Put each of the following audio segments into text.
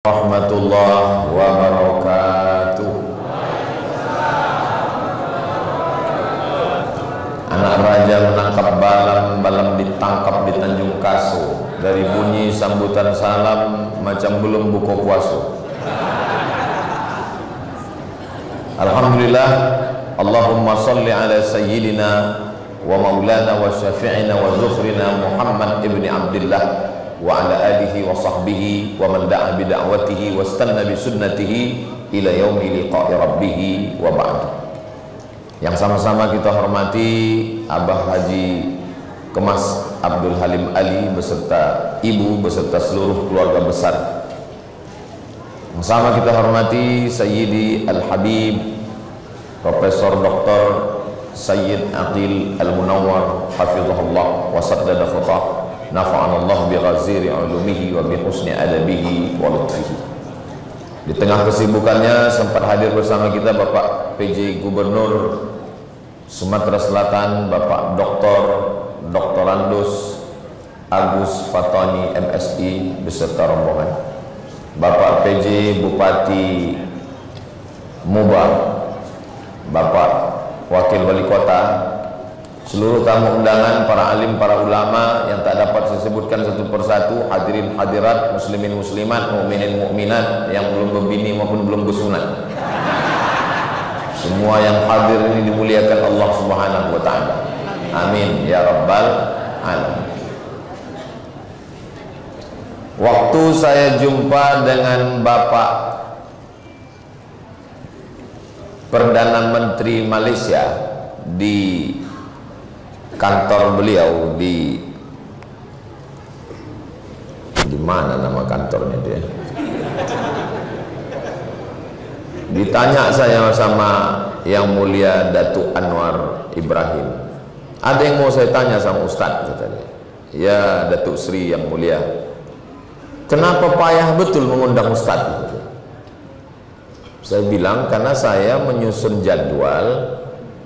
Rahmatullah wabarakatuh. Anak raja menangkap balang, balang ditangkap di Tanjung Kaso. Dari bunyi sambutan salam macam belum buka puasa. Alhamdulillah, Allahumma salli ala sayyidina wa maulana wa syafi'ina wa zukhrina Muhammad ibn Abdullah wa ala alihi wa sahbihi wa man da'a bi da'watihi wa istanna bi sunnatihi ila yaumi liqa'i rabbih wa ba'd. Yang sama-sama kita hormati Abah Haji Kemas Abdul Halim Ali beserta ibu beserta seluruh keluarga besar. Yang sama kita hormati Sayyidi Al-Habib Profesor Dr. Sayyid Aqil Al-Munawwar hafizahullah wa saddada khatah. Nafa'anallah bi ghaziri ulumihi wa bi husni adabihi wa lutfihi. Di tengah kesibukannya sempat hadir bersama kita Bapak PJ Gubernur Sumatera Selatan, Bapak Dr. Andus Agus Fatani MSI beserta rombongan, Bapak PJ Bupati Mubah, Bapak Wakil Wali Kota, seluruh tamu undangan, para alim, para ulama yang tak dapat saya sebutkan satu persatu, hadirin hadirat, muslimin muslimat, mukminin mukminat yang belum berbini maupun belum bersunat. Semua yang hadir ini dimuliakan Allah Subhanahu wa taala. Amin ya rabbal alamin. Waktu saya jumpa dengan Bapak Perdana Menteri Malaysia di kantor beliau di mana nama kantornya dia? Ditanya saya sama yang mulia Datuk Anwar Ibrahim, ada yang mau saya tanya sama Ustadz, katanya. Ya Datuk Sri yang mulia, kenapa payah betul mengundang Ustadz? Saya bilang karena saya menyusun jadwal.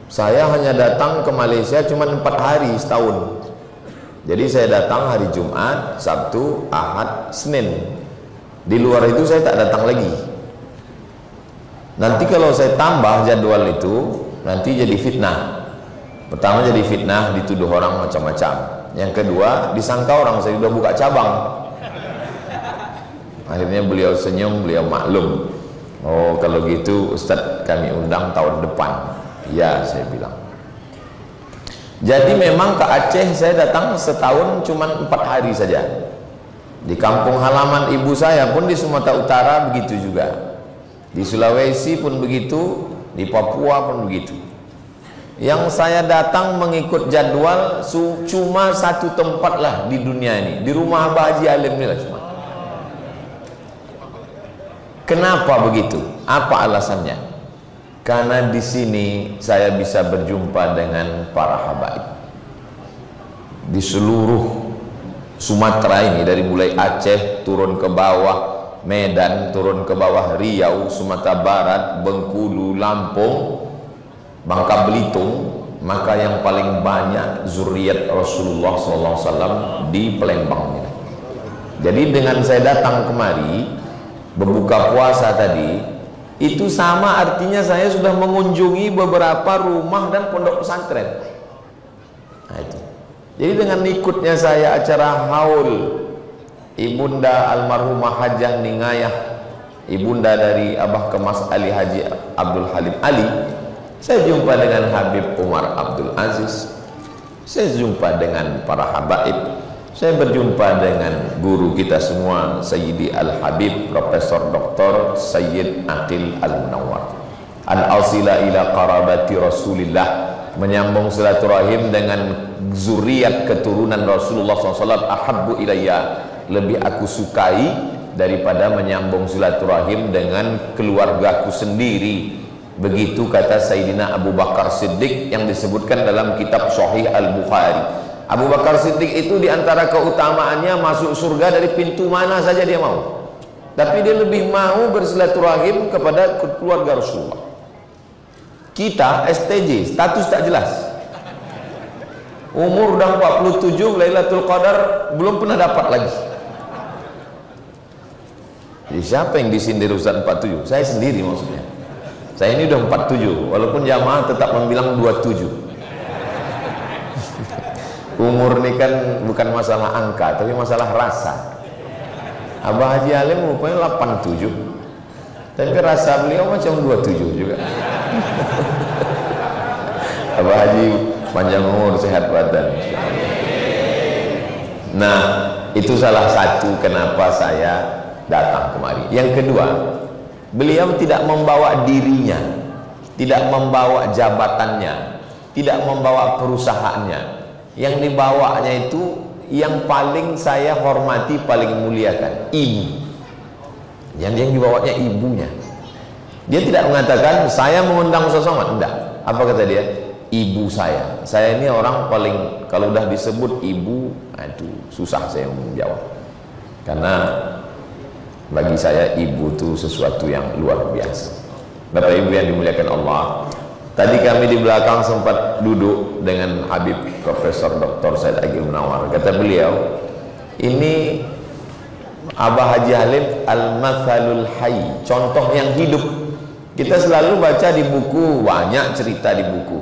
Saya hanya datang ke Malaysia cuma 4 hari setahun. Jadi saya datang hari Jumat, Sabtu, Ahad, Senin. Di luar itu saya tak datang lagi. Nanti kalau saya tambah jadwal itu, nanti jadi fitnah. Pertama jadi fitnah, dituduh orang macam-macam. Yang kedua, disangka orang saya sudah buka cabang. Akhirnya beliau senyum, beliau maklum. Oh kalau gitu Ustadz kami undang tahun depan. Ya, saya bilang. Jadi memang ke Aceh saya datang setahun cuma 4 hari saja. Di kampung halaman ibu saya pun di Sumatera Utara begitu juga. Di Sulawesi pun begitu, di Papua pun begitu. Yang saya datang mengikut jadwal cuma satu tempat lah di dunia ini, di rumah Abah Haji Alim ini lah cuma. Kenapa begitu? Apa alasannya? Karena di sini saya bisa berjumpa dengan para habaib di seluruh Sumatera ini, dari mulai Aceh turun ke bawah Medan, turun ke bawah Riau, Sumatera Barat, Bengkulu, Lampung, Bangka Belitung. Maka yang paling banyak zuriat Rasulullah SAW di Palembang ini. Jadi dengan saya datang kemari berbuka puasa tadi, itu sama artinya saya sudah mengunjungi beberapa rumah dan pondok pesantren. Nah, itu. Jadi dengan ikutnya saya acara haul Ibunda almarhumah Hajah Ningayah, ibunda dari Abah Kemas Ali Haji Abdul Halim Ali, saya jumpa dengan Habib Umar Abdul Aziz, saya jumpa dengan para habaib, saya berjumpa dengan guru kita semua Sayyidi Al-Habib Profesor Dr. Sayyid Aqil Al-Munawwar. Al-asila ila qarabati Rasulillah, menyambung silaturahim dengan zuriat keturunan Rasulullah SAW. Ahabbu ilayya, lebih aku sukai daripada menyambung silaturahim dengan keluargaku sendiri. Begitu kata Sayyidina Abu Bakar Siddiq yang disebutkan dalam kitab Sahih Al-Bukhari. Abu Bakar Siddiq itu diantara keutamaannya masuk surga dari pintu mana saja dia mau, tapi dia lebih mau bersilaturahim kepada keluarga Rasulullah. Kita STJ, status tak jelas, umur udah 47, Lailatul Qadar belum pernah dapat lagi. Siapa yang disindir Ustaz 47? Saya sendiri maksudnya. Saya ini udah 47, walaupun jamaah tetap membilang 27. Umur ini kan bukan masalah angka, tapi masalah rasa. Abah Haji Alim rupanya 87, tapi rasa beliau macam 27 juga. Abah Haji panjang umur, sehat badan. Nah, itu salah satu kenapa saya datang kemari. Yang kedua, beliau tidak membawa dirinya, tidak membawa jabatannya, tidak membawa perusahaannya. Yang dibawanya itu yang paling saya hormati, paling muliakan, ibu. Yang dibawanya ibunya. Dia tidak mengatakan saya mengundang Ustaz Somad, enggak. Apa kata dia? Ibu saya. Saya ini orang paling, kalau udah disebut ibu, aduh, susah saya menjawab. Karena bagi saya ibu itu sesuatu yang luar biasa. Bapak Ibu yang dimuliakan Allah, tadi kami di belakang sempat duduk dengan Habib Profesor Dr. Said Agil Munawar. Kata beliau, ini Abah Haji Halim al-mathalul hayy, contoh yang hidup. Kita selalu baca di buku, banyak cerita di buku,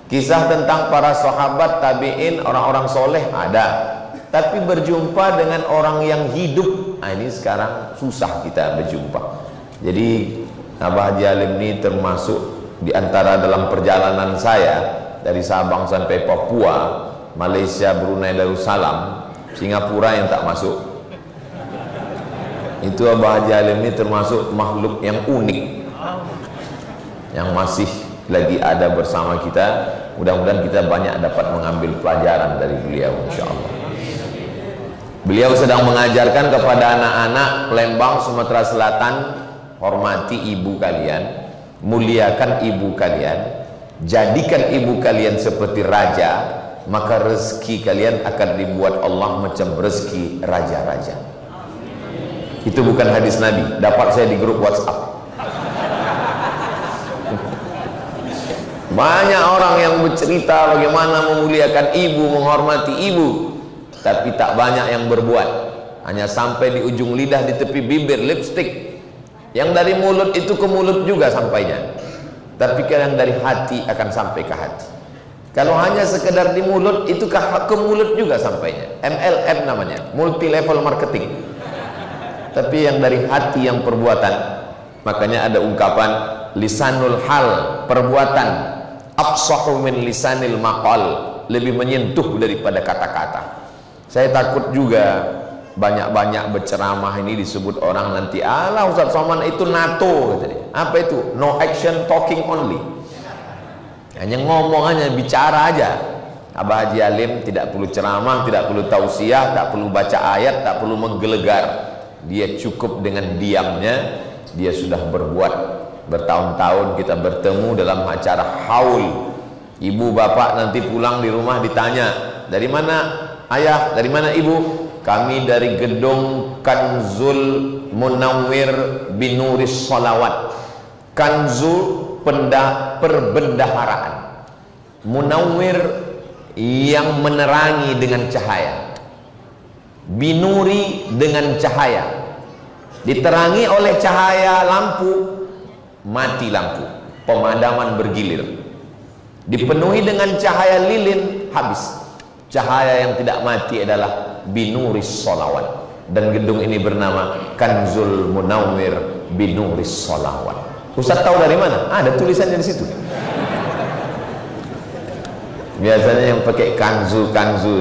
kisah tentang para sahabat, tabi'in, orang-orang soleh ada, tapi berjumpa dengan orang yang hidup, nah ini sekarang susah kita berjumpa. Jadi Abah Haji Halim ini termasuk di antara dalam perjalanan saya dari Sabang sampai Papua, Malaysia, Brunei Darussalam, Singapura yang tak masuk. Itu Abah Haji Halim ini termasuk makhluk yang unik, yang masih lagi ada bersama kita. Mudah-mudahan kita banyak dapat mengambil pelajaran dari beliau, insyaallah. Beliau sedang mengajarkan kepada anak-anak Lembang, Sumatera Selatan, hormati ibu kalian, muliakan ibu kalian, jadikan ibu kalian seperti raja, maka rezeki kalian akan dibuat Allah macam rezeki raja-raja. Itu bukan hadis Nabi, dapat saya di grup WhatsApp. Banyak orang yang bercerita bagaimana memuliakan ibu, menghormati ibu, tapi tak banyak yang berbuat. Hanya sampai di ujung lidah, di tepi bibir, lipstick. Yang dari mulut itu ke mulut juga sampainya, tapi yang dari hati akan sampai ke hati. Kalau hanya sekedar di mulut, itu ke mulut juga sampainya. MLM namanya, multi level marketing. Tapi yang dari hati, yang perbuatan. Makanya ada ungkapan lisanul hal, perbuatan, afsahu min lisanil maqal, lebih menyentuh daripada kata-kata. Saya takut juga banyak-banyak berceramah ini disebut orang nanti, alah Ustaz Somad itu NATO katanya. Apa itu? No action, talking only. Hanya ngomong aja, bicara aja. Abah Haji Halim tidak perlu ceramah, tidak perlu tausiah, tak perlu baca ayat, tak perlu menggelegar. Dia cukup dengan diamnya, dia sudah berbuat. Bertahun-tahun kita bertemu dalam acara haul. Ibu bapak nanti pulang di rumah ditanya, dari mana ayah, dari mana ibu? Kami dari gedung Kanzul Munawwir Binuris Salawat. Kanzul perbendaharaan, Munawwir yang menerangi dengan cahaya, binuri dengan cahaya. Diterangi oleh cahaya lampu, mati lampu, pemadaman bergilir. Dipenuhi dengan cahaya lilin, habis. Cahaya yang tidak mati adalah binuris sholawat. Dan gedung ini bernama Kanzul Munawwir Binuris Sholawat. Ustaz tahu dari mana? Ada tulisannya di situ. Biasanya yang pakai kanzu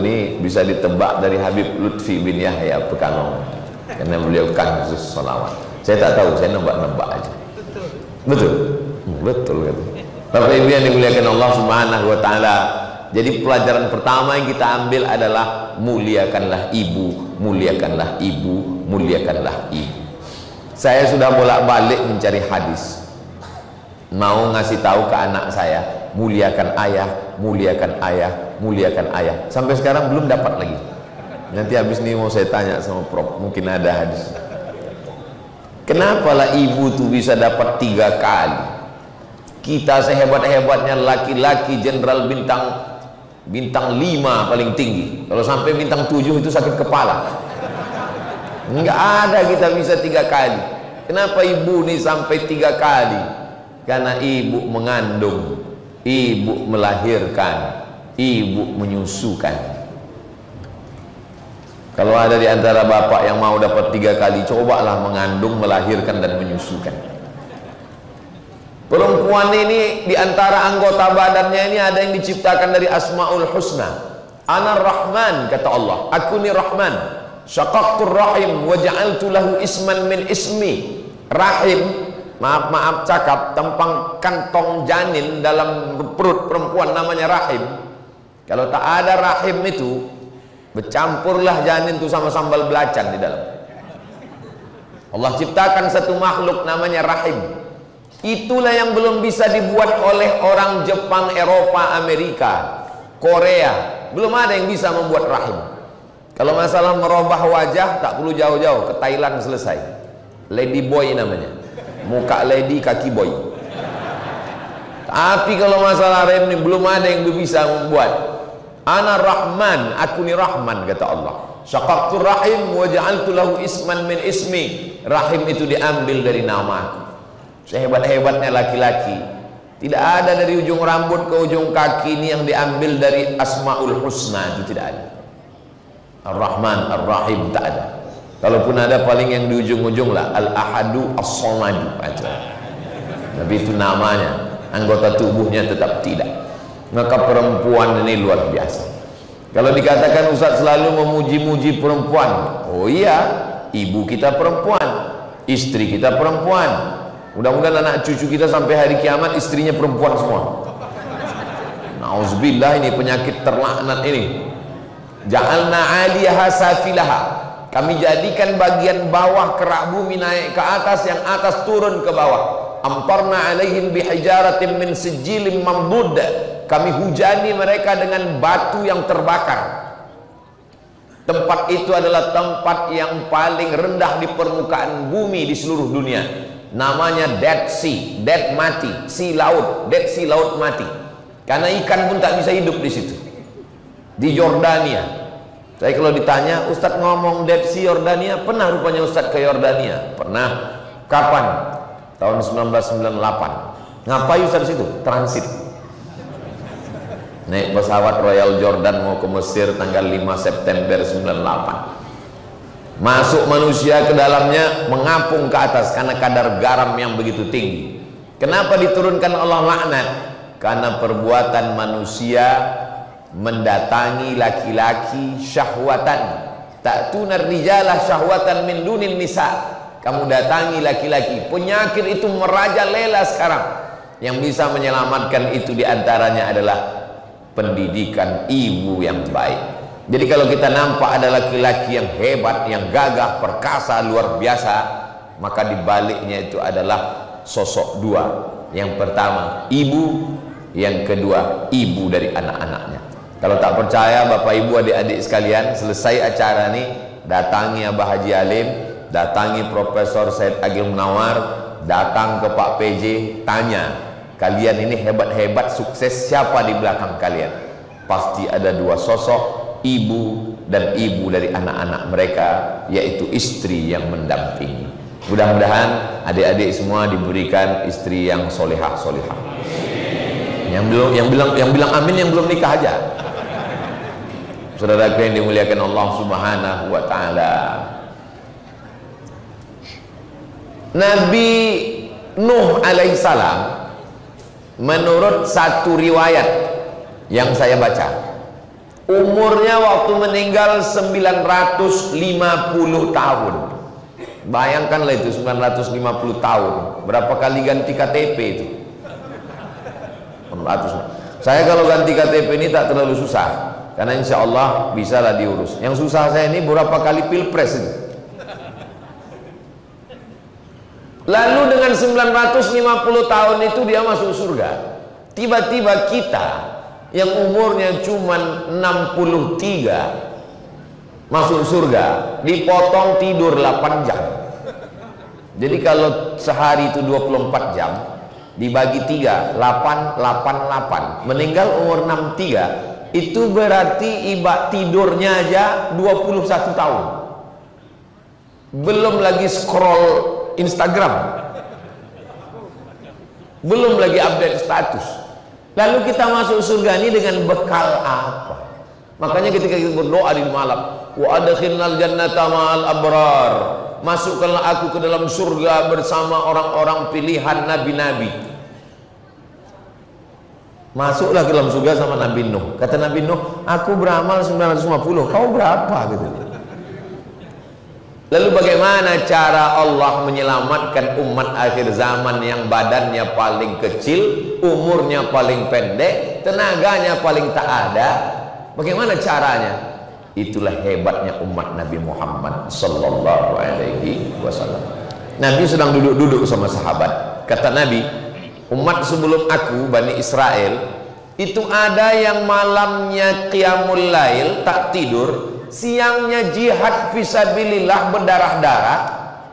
ini bisa ditebak dari Habib Lutfi bin Yahya Pekalongan, karena beliau kanzus sholawat. Saya tak tahu, saya nebak-nebak aja. Betul? Betul kan? Bapak Ibu yang dimuliakan Allah Subhanahu wa taala. Jadi pelajaran pertama yang kita ambil adalah muliakanlah ibu, muliakanlah ibu, muliakanlah ibu. Saya sudah bolak-balik mencari hadis, mau ngasih tahu ke anak saya, muliakan ayah, muliakan ayah, muliakan ayah. Sampai sekarang belum dapat lagi. Nanti habis ini mau saya tanya sama Prof, mungkin ada hadis. Kenapa lah ibu tuh bisa dapat 3 kali? Kita sehebat-hebatnya laki-laki jenderal bintang 5 paling tinggi. Kalau sampai bintang 7 itu sakit kepala. Enggak ada kita bisa 3 kali. Kenapa ibu nih sampai 3 kali? Karena ibu mengandung, ibu melahirkan, ibu menyusukan. Kalau ada di antara bapak yang mau dapat 3 kali, cobalah mengandung, melahirkan dan menyusukan. Perempuan ini di antara anggota badannya ini ada yang diciptakan dari Asmaul Husna. Ana Rahman, kata Allah, aku ni Rahman. Syaqaqtur rahim wa ja'altu lahu isman min ismi. Rahim, maaf cakap, tempang kantong janin dalam perut perempuan namanya rahim. Kalau tak ada rahim itu, bercampurlah janin itu sama sambal belacan di dalam. Allah ciptakan satu makhluk namanya rahim. Itulah yang belum bisa dibuat oleh orang Jepang, Eropa, Amerika, Korea. Belum ada yang bisa membuat rahim. Kalau masalah merubah wajah, tak perlu jauh-jauh, ke Thailand selesai. Lady boy namanya, muka lady, kaki boy. Tapi kalau masalah rahim ini belum ada yang bisa membuat. Ana Rahman, aku ni Rahman, kata Allah. Syaqaqtur rahim wa ja'altu lahu isman min ismi. Rahim itu diambil dari nama. Sehebat-hebatnya laki-laki, tidak ada dari ujung rambut ke ujung kaki ini yang diambil dari Asmaul Husna, itu tidak ada. Ar-Rahman, Ar-Rahim tak ada. Kalaupun ada, paling yang di ujung-ujung lah Al-Ahadu, As-Somadu aja. Tapi itu namanya, anggota tubuhnya tetap tidak. Maka perempuan ini luar biasa. Kalau dikatakan Ustaz selalu memuji-muji perempuan, oh iya, ibu kita perempuan, istri kita perempuan. Mudah-mudahan anak cucu kita sampai hari kiamat istrinya perempuan semua. Nauzubillah, ini penyakit terlaknat ini. Ja'alna 'aliyaha safilaha. Kami jadikan bagian bawah kerak bumi naik ke atas, yang atas turun ke bawah. Amtarna 'alaihim bihijaratin min sijilin mamdud. Kami hujani mereka dengan batu yang terbakar. Tempat itu adalah tempat yang paling rendah di permukaan bumi di seluruh dunia. Namanya Dead Sea, Dead mati, Sea laut, Dead Sea laut mati. Karena ikan pun tak bisa hidup di situ. Di Yordania. Saya kalau ditanya, Ustadz ngomong Dead Sea Yordania, pernah rupanya Ustadz ke Yordania? Pernah. Kapan? Tahun 1998. Ngapain Ustadz situ? Transit. Naik pesawat Royal Jordan mau ke Mesir tanggal 5 September 98. Masuk manusia ke dalamnya, mengapung ke atas karena kadar garam yang begitu tinggi. Kenapa diturunkan Allah laknat? Karena perbuatan manusia mendatangi laki-laki syahwatan. Ta'tunar rijalah syahwatan min dunin nisa. Kamu datangi laki-laki. Penyakit itu merajalela sekarang. Yang bisa menyelamatkan itu diantaranya adalah pendidikan ibu yang baik. Jadi kalau kita nampak ada laki-laki yang hebat, yang gagah, perkasa, luar biasa, maka dibaliknya itu adalah sosok dua. Yang pertama ibu, yang kedua ibu dari anak-anaknya. Kalau tak percaya Bapak Ibu adik-adik sekalian, selesai acara ini datangi Abah Haji Alim, datangi Profesor Said Agil Munawar, datang ke Pak PJ, tanya, kalian ini hebat-hebat, sukses, siapa di belakang kalian? Pasti ada dua sosok, ibu dan ibu dari anak-anak mereka, yaitu istri yang mendampingi. Mudah-mudahan adik-adik semua diberikan istri yang solehah-solehah. Yang bilang amin yang belum nikah aja. Saudara yang dimuliakan Allah Subhanahu wa taala. Nabi Nuh alaihissalam, menurut satu riwayat yang saya baca, umurnya waktu meninggal 950 tahun. Bayangkanlah itu 950 tahun. Berapa kali ganti KTP itu? 400. Saya kalau ganti KTP ini tak terlalu susah, karena insya Allah bisa lah diurus. Yang susah saya ini berapa kali pilpres itu. Lalu dengan 950 tahun itu dia masuk surga. Tiba-tiba kita yang umurnya cuma 63 masuk surga, dipotong tidur 8 jam. Jadi kalau sehari itu 24 jam dibagi 3, 8, 8, 8, meninggal umur 63, itu berarti tidurnya aja 21 tahun. belum lagi scroll Instagram, belum lagi update status. Lalu kita masuk surga ini dengan bekal apa? Makanya ketika kita berdoa di malam, wa adkhilnal jannata ma'al abrar, masukkanlah aku ke dalam surga bersama orang-orang pilihan nabi-nabi. Masuklah ke dalam surga sama Nabi Nuh. Kata Nabi Nuh, aku beramal 950, kau berapa? Gitu. Lalu bagaimana cara Allah menyelamatkan umat akhir zaman yang badannya paling kecil, umurnya paling pendek, tenaganya paling tak ada? Bagaimana caranya? Itulah hebatnya umat Nabi Muhammad sallallahu alaihi wasallam. Nabi sedang duduk-duduk sama sahabat. Kata Nabi, umat sebelum aku, Bani Israel, itu ada yang malamnya qiyamul lail, tak tidur, siangnya jihad fisabilillah berdarah-darah,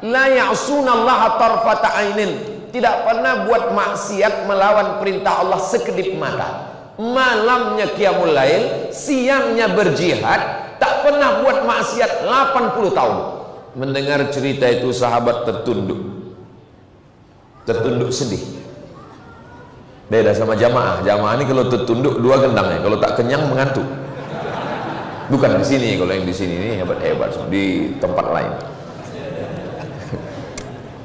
la ya'sunallaha tarfata ainin, tidak pernah buat maksiat melawan perintah Allah sekedip mata. Malamnya qiyamul lail, siangnya berjihad, tak pernah buat maksiat 80 tahun. Mendengar cerita itu sahabat tertunduk sedih. Beda sama jamaah. Jamaah ini kalau tertunduk dua gendangnya, kalau tak kenyang mengantuk. Bukan di sini, kalau yang di sini ini hebat-hebat, di tempat lain.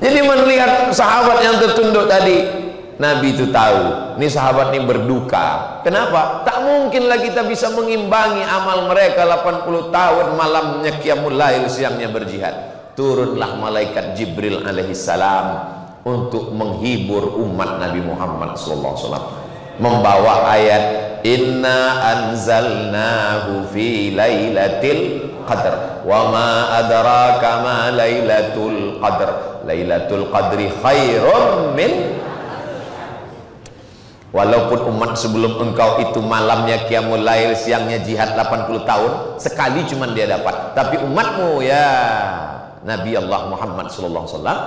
Jadi melihat sahabat yang tertunduk tadi, Nabi itu tahu, ini sahabat ini berduka. Kenapa? Tak mungkinlah kita bisa mengimbangi amal mereka 80 tahun malamnya qiyamul lail, siangnya berjihad. Turunlah malaikat Jibril alaihissalam untuk menghibur umat Nabi Muhammad SAW, membawa ayat inna anzalnahu fi lailatul qadr wa ma adraka ma lailatul qadr lailatul qadri khairum min. Walaupun umat sebelum engkau itu malamnya qiyamul lail, siangnya jihad 80 tahun, sekali cuma dia dapat. Tapi umatmu ya Nabi Allah Muhammad sallallahu alaihi wasallam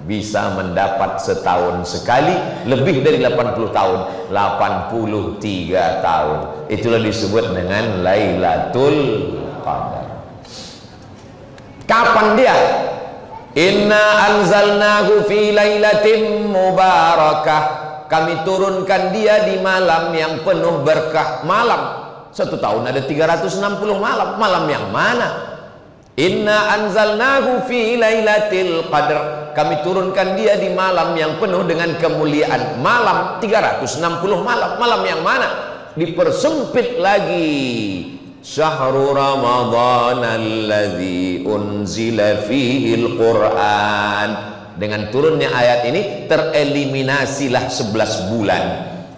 bisa mendapat setahun sekali, lebih dari 80 tahun, 83 tahun. Itulah disebut dengan Lailatul Qadar. Kapan dia? Inna anzalnahu fi lailatin mubarakah. Kami turunkan dia di malam yang penuh berkah. Malam, satu tahun ada 360 malam. Malam yang mana? Inna anzalnahu fi lailatul qadr. Kami turunkan dia di malam yang penuh dengan kemuliaan. Malam 360 malam. Malam yang mana? Dipersempit lagi. Syahrul Ramadan alladzi unzila fihil Qur'an. Dengan turunnya ayat ini tereliminasilah 11 bulan,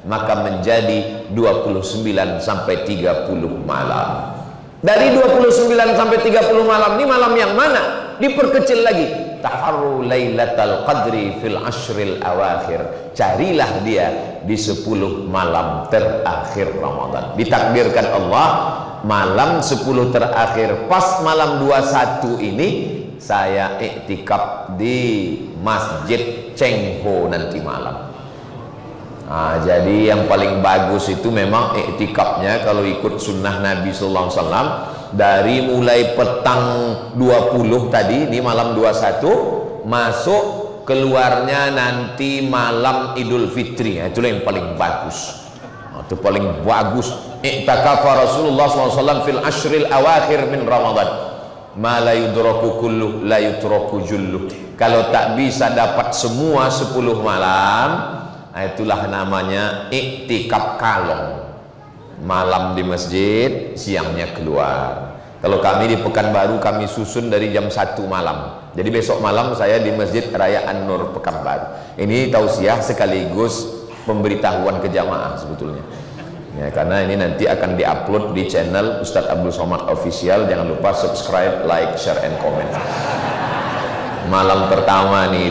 maka menjadi 29 sampai 30 malam. Dari 29 sampai 30 malam ini malam yang mana? Diperkecil lagi. Taharru lailatal qadri fil ashril awakhir. Carilah dia di 10 malam terakhir Ramadan. Ditakdirkan Allah malam 10 terakhir, pas malam 21 ini saya iktikaf di Masjid Cheng Ho nanti malam. Nah, jadi yang paling bagus itu memang iktikafnya kalau ikut sunnah Nabi Sallallahu Alaihi Wasallam, dari mulai petang 20 tadi, ini malam 21, masuk keluarnya nanti malam Idul Fitri. Nah, itulah yang paling bagus. Nah, itu paling bagus. Iktikafa Rasulullah SAW fil ashril awakhir min Ramadan. Ma la yudraku kullu la yutraku jullu. Kalau tak bisa dapat semua 10 malam, itulah namanya iktikaf kalong. Malam di masjid, siangnya keluar. Kalau kami di Pekanbaru, kami susun dari jam 1 malam. Jadi besok malam saya di Masjid Raya An-Nur Pekanbaru. Ini tausiah sekaligus pemberitahuan ke jamaah sebetulnya. Ya, karena ini nanti akan diupload di channel Ustadz Abdul Somad Official. Jangan lupa subscribe, like, share, and comment. Malam pertama nih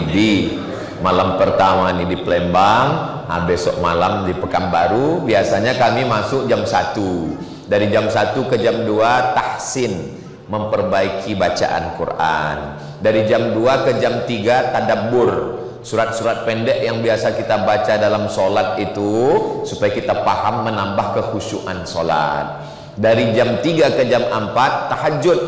di Palembang, besok malam di Pekanbaru. Biasanya kami masuk jam 1. Dari jam 1 ke jam 2 tahsin, memperbaiki bacaan Quran. Dari jam 2 ke jam 3 tadabbur, surat-surat pendek yang biasa kita baca dalam sholat itu, supaya kita paham, menambah kekhusyuan sholat. Dari jam 3 ke jam 4 tahajud.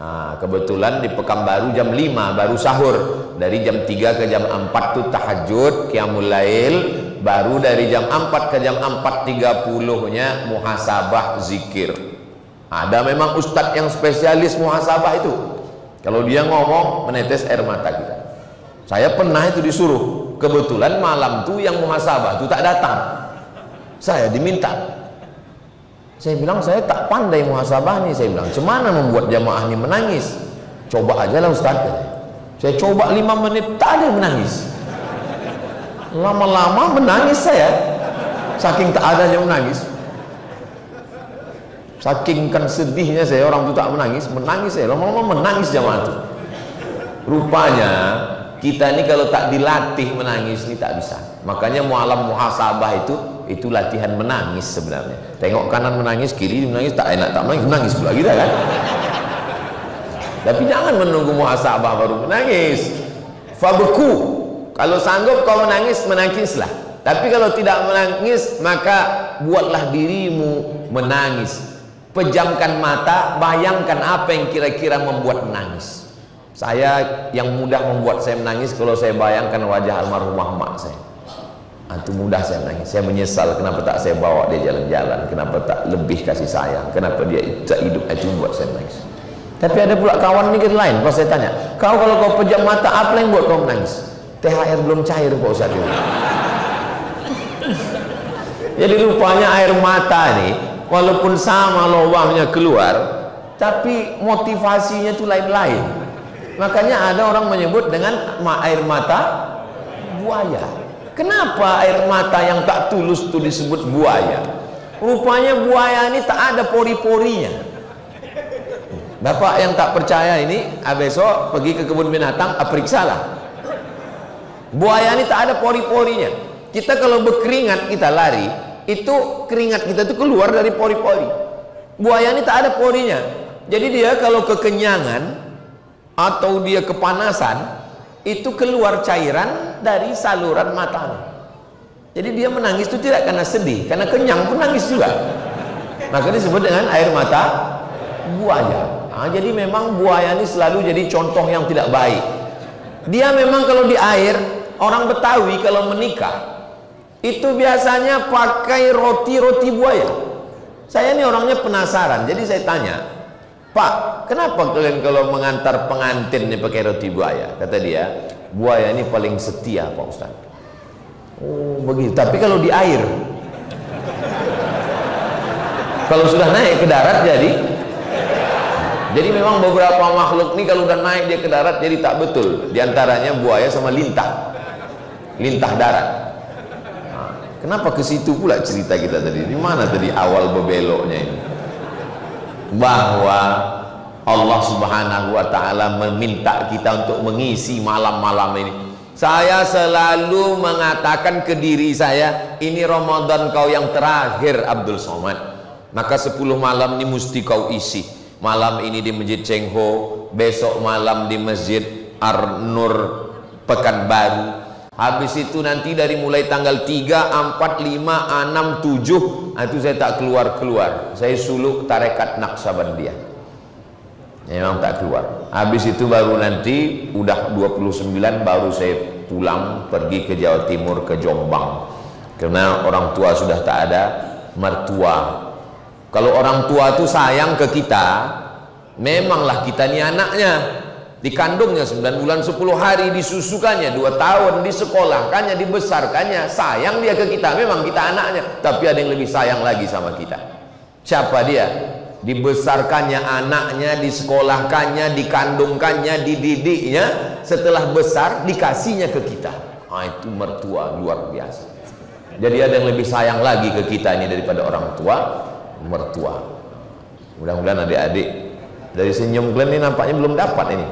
Nah, kebetulan di Pekanbaru jam 5 baru sahur. Dari jam 3 ke jam 4 tuh tahajud, qiyamul lail. Baru dari jam 4 ke jam 4.30-nya muhasabah zikir. Ada memang ustadz yang spesialis muhasabah itu. Kalau dia ngomong menetes air mata kita. Saya pernah itu disuruh. Kebetulan malam tuh yang muhasabah tuh tak datang. Saya diminta. Saya bilang saya tak pandai muhasabah nih. Saya bilang cemana membuat jamaah ini menangis. Coba aja lah ustaz. Saya coba 5 menit tak ada yang menangis. Lama-lama menangis saya. Saking tak adanya menangis. Saking kan sedihnya saya orang itu tak menangis. Menangis saya. Lama-lama menangis jamaah itu. Rupanya kita ini kalau tak dilatih menangis ini tak bisa. Makanya mualam muhasabah itu latihan menangis sebenarnya. Tengok kanan menangis, kiri menangis, tak enak tak menangis, menangis pula kita kan. Tapi jangan menunggu muhasabah baru menangis. Fabku, kalau sanggup kau menangis, menangislah. Tapi kalau tidak menangis, maka buatlah dirimu menangis. Pejamkan mata, bayangkan apa yang kira-kira membuat menangis. Saya yang mudah membuat saya menangis kalau saya bayangkan wajah almarhumah mak saya. Itu mudah saya menangis. Saya menyesal kenapa tak saya bawa dia jalan-jalan, kenapa tak lebih kasih sayang, kenapa dia tak hidup. Itu buat saya menangis. Tapi ada pula kawan mikir lain. Pas saya tanya, kau kalau kau pejam mata apa yang buat kau menangis? THR belum cair Pak Ustaz. Jadi rupanya air mata ini walaupun sama lubangnya keluar, tapi motivasinya itu lain-lain. Makanya ada orang menyebut dengan air mata buaya. Kenapa air mata yang tak tulus itu disebut buaya? Rupanya buaya ini tak ada pori-porinya. Bapak yang tak percaya ini, besok pergi ke kebun binatang, periksalah. Buaya ini tak ada pori-porinya. Kita kalau berkeringat, kita lari, itu keringat kita itu keluar dari pori-pori. Buaya ini tak ada porinya. Jadi dia kalau kekenyangan atau dia kepanasan, itu keluar cairan dari saluran matanya. Jadi dia menangis itu tidak karena sedih, karena kenyang pun nangis juga. Maka disebut dengan air mata buaya. Jadi memang buaya ini selalu jadi contoh yang tidak baik. Dia memang kalau di air, orang Betawi kalau menikah itu biasanya pakai roti-roti buaya. Saya ini orangnya penasaran, jadi saya tanya, Pak, kenapa kalian kalau mengantar pengantin ini pakai roti buaya? Kata dia, buaya ini paling setia Pak Ustaz. Oh begitu, tapi kalau di air, kalau sudah naik ke darat jadi memang beberapa makhluk ini kalau udah naik dia ke darat jadi tak betul. Di antaranya buaya sama lintah darat. Nah, kenapa ke situ pula cerita kita tadi? Di mana tadi awal berbeloknya ini? Bahwa Allah Subhanahu wa ta'ala meminta kita untuk mengisi malam-malam ini. Saya selalu mengatakan ke diri saya, ini Ramadan kau yang terakhir Abdul Somad, maka 10 malam ini mesti kau isi. Malam ini di Masjid Cheng Ho, besok malam di Masjid Ar-Nur Pekanbaru. Habis itu nanti dari mulai tanggal 3, 4, 5, 6, 7 itu saya tak keluar-keluar. Saya suluk tarekat Naqsabandiyah. Memang tak keluar. Habis itu baru nanti udah 29 baru saya pulang pergi ke Jawa Timur, ke Jombang. Karena orang tua sudah tak ada, mertua. Kalau orang tua itu sayang ke kita, memanglah kita ini anaknya. Dikandungnya 9 bulan 10 hari, disusukannya 2 tahun, disekolahkannya, dibesarkannya, sayang dia ke kita. Memang kita anaknya, tapi ada yang lebih sayang lagi sama kita. Siapa dia? Dibesarkannya anaknya, disekolahkannya, dikandungkannya, dididiknya, setelah besar dikasihnya ke kita. Itu mertua luar biasa. Jadi ada yang lebih sayang lagi ke kita ini daripada orang tua, mertua. Mudah-mudahan adik-adik dari senyum kalian ini nampaknya belum dapat ini.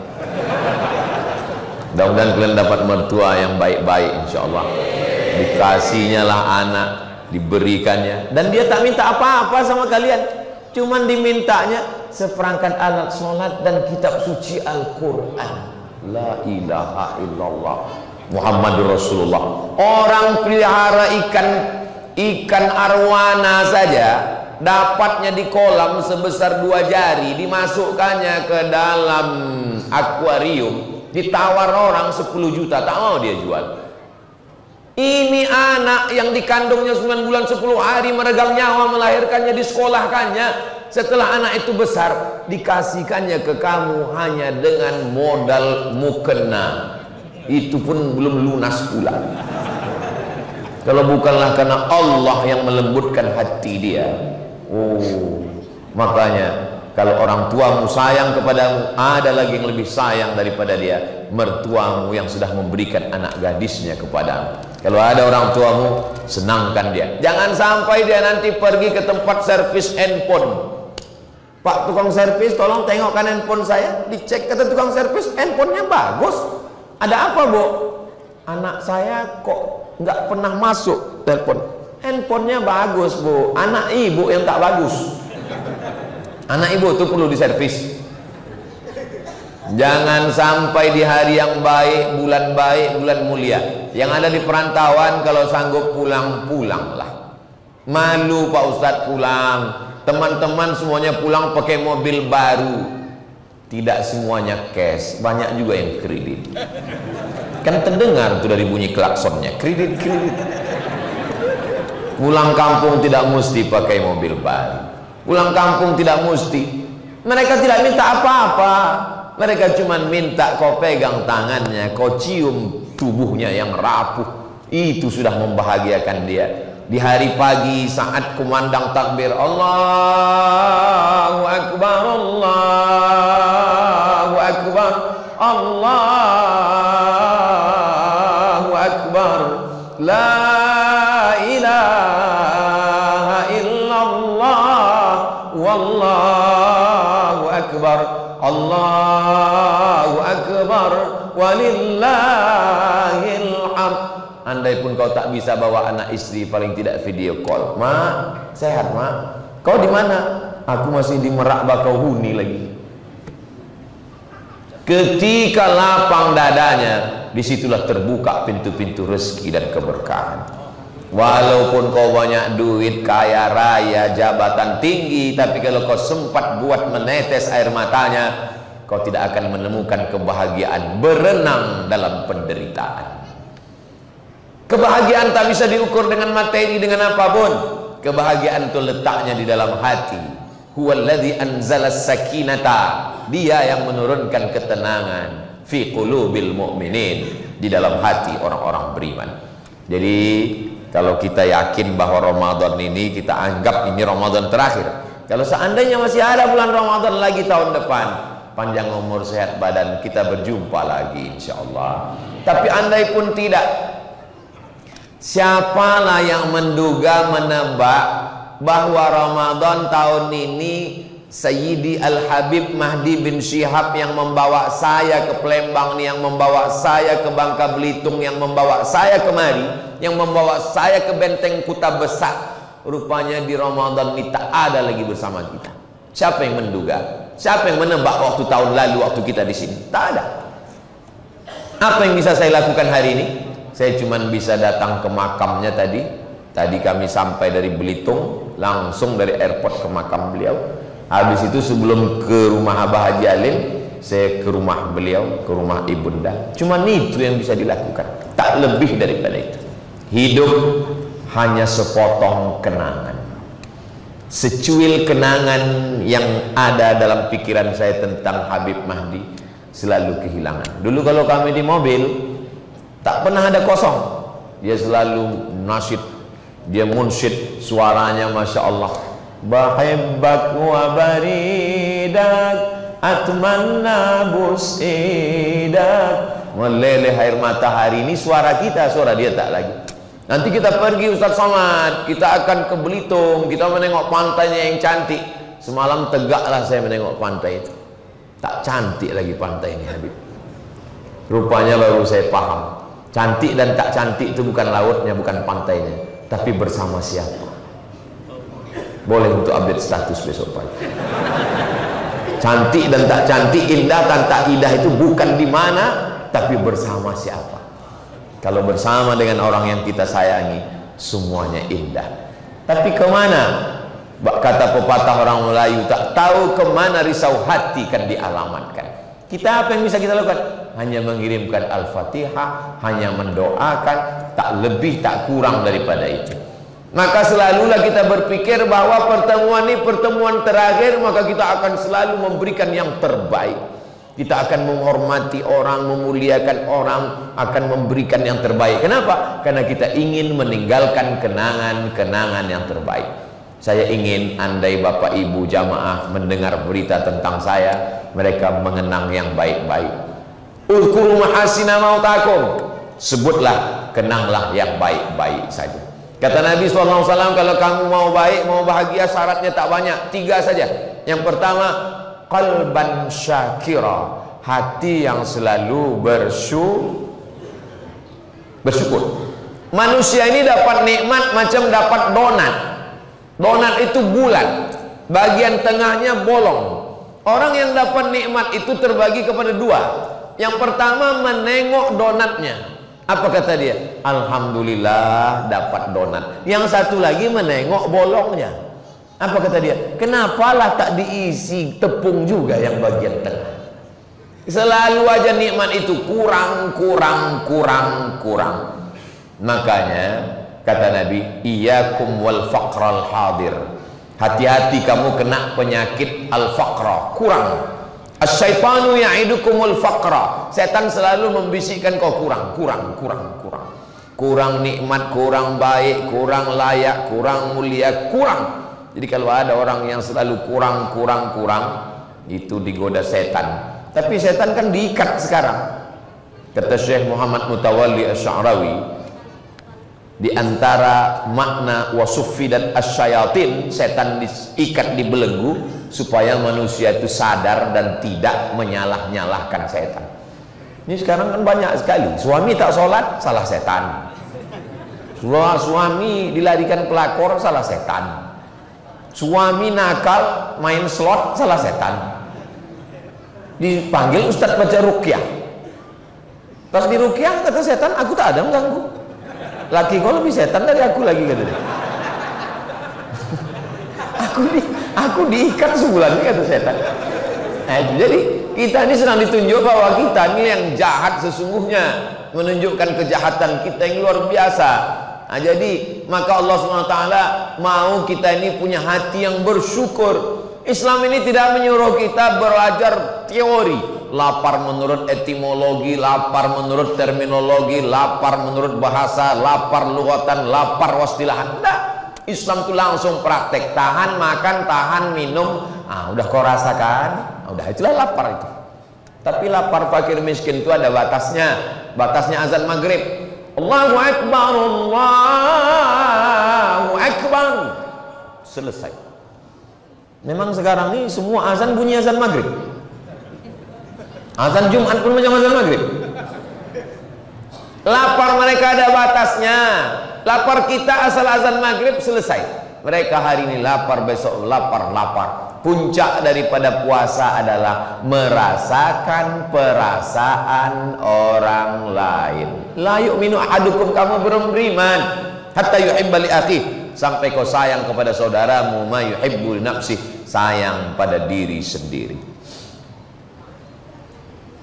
Mudah-mudahan kalian dapat mertua yang baik-baik, insya Allah. Dikasihnya lah anak, diberikannya, dan dia tak minta apa-apa sama kalian, cuman dimintanya seperangkat alat sholat dan kitab suci Al-Quran. La ilaha illallah Muhammadur Rasulullah. Orang pelihara ikan arwana saja dapatnya di kolam sebesar 2 jari, dimasukkannya ke dalam akuarium, ditawar orang 10 juta, tak mau dia jual. Ini anak yang dikandungnya 9 bulan 10 hari, meregang nyawa melahirkannya, disekolahkannya. Setelah anak itu besar, dikasihkannya ke kamu hanya dengan modal mukena. Itu pun belum lunas pula. Kalau bukanlah karena Allah yang melembutkan hati dia. Oh, makanya kalau orang tuamu sayang kepadamu, ada lagi yang lebih sayang daripada dia, mertuamu yang sudah memberikan anak gadisnya kepadamu. Kalau ada orang tuamu, senangkan dia. Jangan sampai dia nanti pergi ke tempat servis handphone. Pak tukang servis, tolong tengokkan handphone saya. Dicek, kata tukang servis, handphonenya bagus. Ada apa, Bu? Anak saya kok nggak pernah masuk telepon. Handphonenya bagus, Bu. Anak ibu yang tak bagus. Anak ibu itu perlu diservis. Jangan sampai di hari yang baik, bulan mulia. Yang ada di perantauan, kalau sanggup pulang-pulanglah. Malu Pak Ustadz pulang. Teman-teman semuanya pulang pakai mobil baru. Tidak semuanya cash, banyak juga yang kredit. Kan terdengar tuh dari bunyi klaksonnya, kredit. Pulang kampung tidak mesti pakai mobil baru. Pulang kampung tidak mesti. Mereka tidak minta apa-apa. Mereka cuma minta kau pegang tangannya, kau cium tubuhnya yang rapuh. Itu sudah membahagiakan dia. Di hari pagi saat kumandang takbir, Allahu Akbar, Allahu Akbar, Allahu Akbar, la ilaha illallah, wallahu akbar, Allahu akbar, walillahil hamd. Andai pun kau tak bisa bawa anak istri, paling tidak video call. Mak, sehat mak? Kau di mana? Aku masih di Merak Bakauhuni lagi. Ketika lapang dadanya, disitulah terbuka pintu-pintu rezeki dan keberkahan. Walaupun kau banyak duit, kaya raya, jabatan tinggi, tapi kalau kau sempat buat menetes air matanya, kau tidak akan menemukan kebahagiaan, berenang dalam penderitaan. Kebahagiaan tak bisa diukur dengan materi, dengan apapun. Kebahagiaan itu letaknya di dalam hati. Huwallazi anzalas sakinata, dia yang menurunkan ketenangan fi qulubil mu'minin, di dalam hati orang-orang beriman. Jadi kalau kita yakin bahwa Ramadan ini, kita anggap ini Ramadan terakhir. Kalau seandainya masih ada bulan Ramadan lagi tahun depan, panjang umur sehat badan, kita berjumpa lagi insyaallah. Tapi andai pun tidak, siapalah yang menduga, menebak bahwa Ramadan tahun ini Sayyidi Al-Habib Mahdi bin Syihab yang membawa saya ke Palembang, yang membawa saya ke Bangka Belitung, yang membawa saya kemari, yang membawa saya ke Benteng Kuta Besar, rupanya di Ramadan ini tak ada lagi bersama kita. Siapa yang menduga? Siapa yang menebak waktu tahun lalu waktu kita di sini? Tak ada. Apa yang bisa saya lakukan hari ini? Saya cuma bisa datang ke makamnya tadi. Tadi kami sampai dari Belitung, langsung dari airport ke makam beliau. Habis itu sebelum ke rumah Abah Haji Alim, saya ke rumah beliau, ke rumah ibunda. Cuma itu yang bisa dilakukan, tak lebih daripada itu. Hidup hanya sepotong kenangan, secuil kenangan yang ada dalam pikiran saya tentang Habib Mahdi selalu kehilangan. Dulu kalau kami di mobil, tak pernah ada kosong. Dia selalu nasyid, dia munsyid, suaranya Masya Allah. Bahibbak wa baridak atmanna busidak, meleleh air mata hari ini. Suara kita, suara dia tak lagi. Nanti kita pergi Ustaz Somad, kita akan ke Belitung, kita menengok pantainya yang cantik. Semalam tegaklah saya menengok pantai itu, tak cantik lagi pantai ini Habib. Rupanya baru saya paham, cantik dan tak cantik itu bukan lautnya, bukan pantainya, tapi bersama siapa. Boleh untuk update status besok pagi. Cantik dan tak cantik, indah dan tak indah itu bukan di mana, tapi bersama siapa. Kalau bersama dengan orang yang kita sayangi, semuanya indah. Tapi kemana? Kata pepatah orang Melayu, tak tahu kemana risau hati kan dialamatkan. Kita apa yang bisa kita lakukan? Hanya mengirimkan Al-Fatihah, hanya mendoakan, tak lebih tak kurang daripada itu. Maka selalulah kita berpikir bahwa pertemuan ini pertemuan terakhir, maka kita akan selalu memberikan yang terbaik. Kita akan menghormati orang, memuliakan orang, akan memberikan yang terbaik. Kenapa? Karena kita ingin meninggalkan kenangan-kenangan yang terbaik. Saya ingin andai Bapak Ibu jamaah mendengar berita tentang saya, mereka mengenang yang baik-baik. Uzkuru mahasina mautakum, sebutlah, kenanglah yang baik-baik saja. Kata Nabi SAW, kalau kamu mau baik, mau bahagia, syaratnya tak banyak, 3 saja. Yang pertama, qalban syakira, hati yang selalu bersyukur. Manusia ini dapat nikmat macam dapat donat. Donat itu bulat, bagian tengahnya bolong. Orang yang dapat nikmat itu terbagi kepada 2. Yang pertama, menengok donatnya. Apa kata dia? Alhamdulillah dapat donat. Yang satu lagi menengok bolongnya. Apa kata dia? Kenapalah tak diisi tepung juga yang bagian tengah? Selalu aja nikmat itu kurang. Makanya kata Nabi, iyyakum wal faqral hadir. Hati-hati kamu kena penyakit al-faqra, kurang. Asyaitanu ya'idukumul faqra. Setan selalu membisikkan kau kurang. Kurang nikmat, kurang baik, kurang layak, kurang mulia, kurang. Jadi kalau ada orang yang selalu kurang, itu digoda setan. Tapi setan kan diikat sekarang. Kata Syekh Muhammad Mutawalli Asy-Sya'rawi, di antara makna wasuffidat asyayatin, setan diikat, dibelenggu supaya manusia itu sadar dan tidak menyalah-nyalahkan setan. Ini sekarang kan banyak sekali suami tak sholat, salah setan. Suami dilarikan pelakor, salah setan. Suami nakal main slot, salah setan. Dipanggil ustadz baca ruqyah, pas di ruqyah kata setan, aku tak ada mengganggu. Laki kau lebih setan dari aku lagi, kata dia. Aku diikat sebulan, kata setan. Jadi kita ini sedang ditunjuk bahwa kita ini yang jahat sesungguhnya, menunjukkan kejahatan kita yang luar biasa. Jadi maka Allah SWT mau kita ini punya hati yang bersyukur. Islam ini tidak menyuruh kita belajar teori, lapar menurut etimologi, lapar menurut terminologi, lapar menurut bahasa, lapar lughatan, lapar wastilahan. Tidak. Islam itu langsung praktek, tahan makan, tahan minum. Udah kau rasakan, udah itulah lapar itu. Tapi lapar fakir miskin itu ada batasnya. Batasnya azan maghrib. Allahu Akbar, Allahu Akbar. Selesai. Memang sekarang ini semua azan bunyi azan maghrib. Azan Jumat pun macam azan maghrib. Lapar mereka ada batasnya. Lapar kita asal azan maghrib selesai. Mereka hari ini lapar, besok lapar. Puncak daripada puasa adalah merasakan perasaan orang lain. La yu'minu ahadukum, kamu belum beriman hatta yuhibba li akhihi, sampai kau sayang kepada saudaramu ma yuhibbu li nafsihi, sayang pada diri sendiri.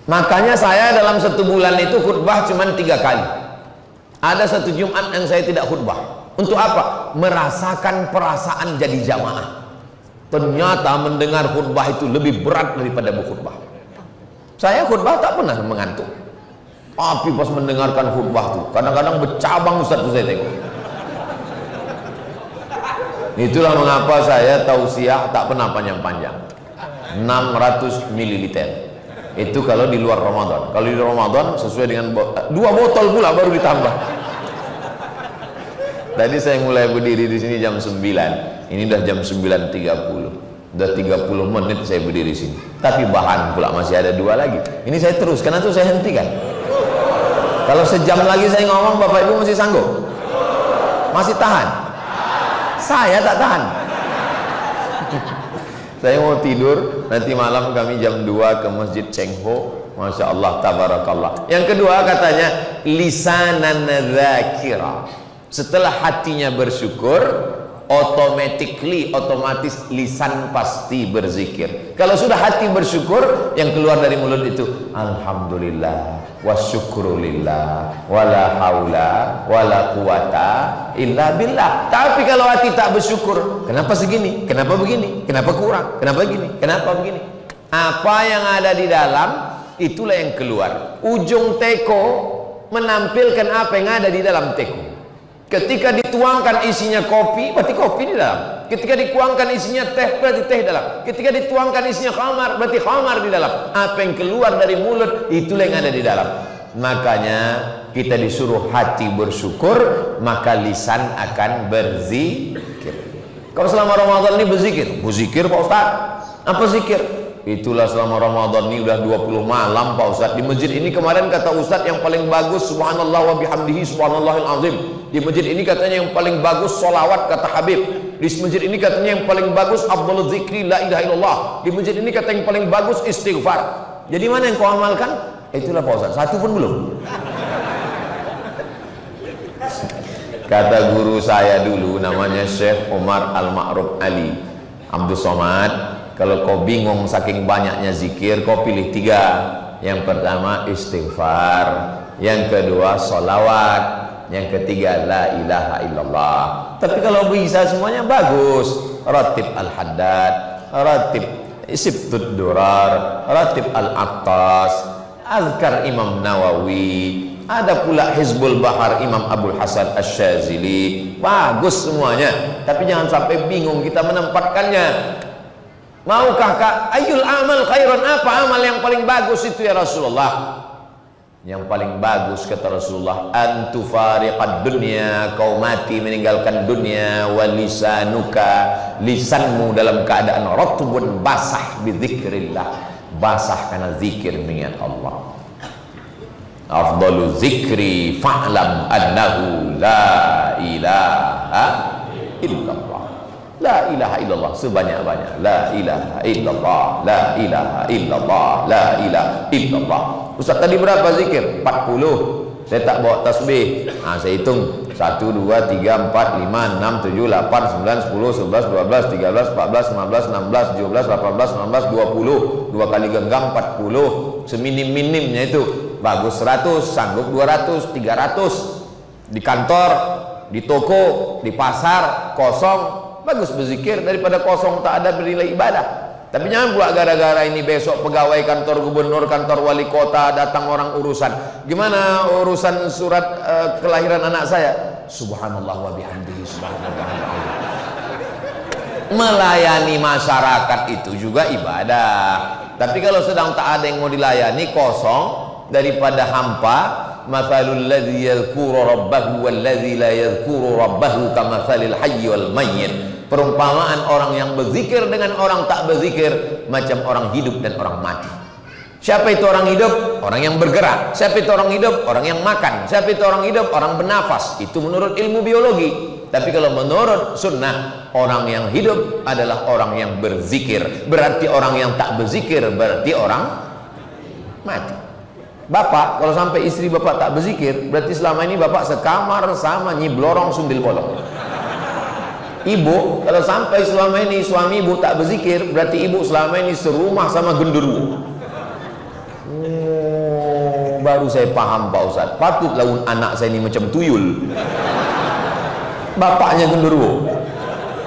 Makanya saya dalam 1 bulan itu khutbah cuma 3 kali. Ada 1 Jumat yang saya tidak khutbah. Untuk apa? Merasakan perasaan jadi jamaah. Ternyata mendengar khutbah itu lebih berat daripada berkhutbah. Saya khutbah tak pernah mengantuk. Tapi pas mendengarkan khutbah tuh kadang-kadang bercabang Ustaz tuh saya tengok. Itulah mengapa saya tausiah tak pernah panjang-panjang. 600 ml. Itu kalau di luar Ramadan. Kalau di Ramadan sesuai dengan 2 botol pula baru ditambah. Tadi saya mulai berdiri di sini jam 9. Ini udah jam 9.30. Udah 30 menit saya berdiri di sini. Tapi bahan pula masih ada 2 lagi. Ini saya terus, karena itu saya hentikan. Kalau sejam lagi saya ngomong, Bapak Ibu masih sanggup? Masih tahan? Saya tak tahan. Saya mau tidur, nanti malam kami jam 2 ke Masjid Cheng Ho. Masya Allah, tabarakallah. Yang kedua katanya lisanan dzakira. Setelah hatinya bersyukur, otomatis lisan pasti berzikir. Kalau sudah hati bersyukur, yang keluar dari mulut itu alhamdulillah wa syukrulillah wala haula wala quwata illa billah. Tapi kalau hati tak bersyukur, kenapa segini, kenapa begini, kenapa kurang, kenapa begini, kenapa begini, apa yang ada di dalam itulah yang keluar. Ujung teko menampilkan apa yang ada di dalam teko. Ketika dituangkan isinya kopi, berarti kopi di dalam. Ketika dituangkan isinya teh, berarti teh dalam. Ketika dituangkan isinya khamar, berarti khamar di dalam. Apa yang keluar dari mulut, itulah yang ada di dalam. Makanya kita disuruh hati bersyukur, maka lisan akan berzikir. Kalau selama Ramadan ini berzikir, berzikir Pak Ustaz. Apa zikir? Itulah selama Ramadan ini udah 20 malam Pak Ustaz. Di masjid ini kemarin kata Ustaz yang paling bagus subhanallah wa bihamdihi subhanallahil azim. Di masjid ini katanya yang paling bagus solawat kata Habib. Di masjid ini katanya yang paling bagus afdhalul zikri la ilaha illallah. Di masjid ini katanya yang paling bagus istighfar. Jadi mana yang kau amalkan? Itulah Pak Ustaz. Satu pun belum. Kata guru saya dulu namanya Syekh Umar Al-Ma'ruf Ali Abdul Somad, kalau kau bingung saking banyaknya zikir, kau pilih 3. Yang pertama istighfar, yang kedua solawat, yang ketiga la ilaha illallah. Tapi kalau bisa semuanya bagus. Ratib al-haddad, ratib sibtud durar, ratib al-attas, azkar Imam Nawawi, ada pula Hizbul Bahar Imam Abdul Hasan Asy-Syazili. Bagus semuanya, tapi jangan sampai bingung kita menempatkannya. Maukah Kak? Ayul amal khairan, apa amal yang paling bagus itu ya Rasulullah? Yang paling bagus kata Rasulullah, antufariqad dunya, kau mati meninggalkan dunia, walisanuka, lisanmu dalam keadaan ratbun basah bizikrillah, basah karena zikir mengingat Allah. Afdalu zikri fa'lam annahu la ilaha illallah. La ilaha illallah sebanyak-banyak. La ilaha illallah, la ilaha illallah, la ilaha illallah. Ustaz tadi berapa zikir? 40. Saya tak bawa tasbih. Saya hitung 1, 2, 3, 4, 5, 6, 7, 8, 9, 10, 11, 12, 13, 14, 15, 16, 17, 18, 19, 20. 2 kali genggam 40. Seminim-minimnya itu. Bagus 100, sanggup 200, 300. Di kantor, di toko, di pasar, kosong. Bagus berzikir daripada kosong tak ada bernilai ibadah. Tapi jangan pula gara-gara ini besok pegawai kantor gubernur, kantor wali kota datang orang urusan. Gimana urusan surat kelahiran anak saya? Subhanallah wa bihamdihi subhanallah. Melayani masyarakat itu juga ibadah. Tapi kalau sedang tak ada yang mau dilayani, kosong, daripada hampa. Mathalul ladzi yadhkuru rabbahu wal ladzi la yadhkuru rabbahu kamathalil hayy wal mayyit. Perumpamaan orang yang berzikir dengan orang tak berzikir macam orang hidup dan orang mati. Siapa itu orang hidup? Orang yang bergerak. Siapa itu orang hidup? Orang yang makan. Siapa itu orang hidup? Orang bernafas. Itu menurut ilmu biologi. Tapi kalau menurut sunnah, orang yang hidup adalah orang yang berzikir. Berarti orang yang tak berzikir berarti orang mati. Bapak, kalau sampai istri bapak tak berzikir, berarti selama ini bapak sekamar sama Nyi Blorong Sundil Bolong. Ibu, kalau sampai selama ini suami ibu tak berzikir, berarti ibu selama ini serumah sama genderuwo. Baru saya paham Pak Ustaz. Patut laun anak saya ini macam tuyul. Bapaknya genderuwo.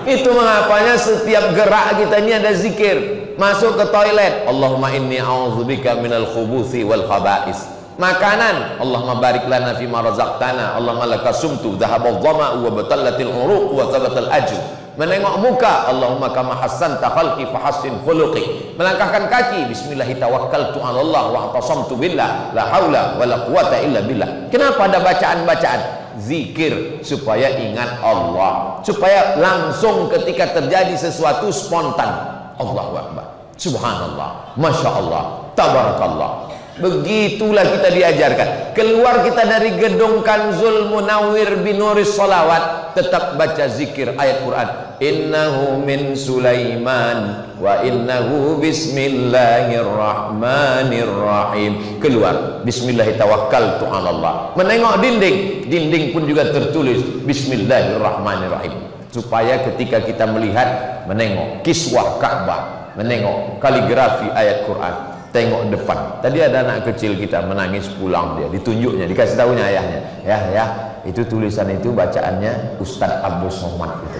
Itu mengapanya setiap gerak kita ini ada zikir. Masuk ke toilet, Allahumma inni a'udzubika minal khubuthi wal khaba'is. Makanan, Allahumma barik lana fima razaqtana, Allahumma laka sumtu dhahabadh dhama'u wa batallatil uruq wa thabatal ajr. Menengok muka, Allahumma kama hassanta khalqi fahassin khuluqi. Melangkahkan kaki, bismillahi tawakkaltu 'ala Allah wa atasamtu billah, la haula wala quwata illa billah. Kenapa ada bacaan-bacaan? Zikir supaya ingat Allah, supaya langsung ketika terjadi sesuatu spontan. Allahu Akbar, subhanallah, masya Allah, tabarakallah. Begitulah kita diajarkan. Keluar kita dari gedung Kanzul Munawwir binuris salawat, tetap baca zikir ayat Quran. Innahu min Sulaiman wa innahu bismillahirrahmanirrahim. Keluar, bismillahirrahmanirrahim. Menengok dinding, dinding pun juga tertulis bismillahirrahmanirrahim. supaya ketika kita melihat, menengok kiswah Ka'bah, menengok kaligrafi ayat Quran, tengok depan. Tadi ada anak kecil kita menangis pulang, dia ditunjuknya, dikasih tahunya ayahnya, ya itu tulisan itu bacaannya Ustadz Abdul Somad gitu.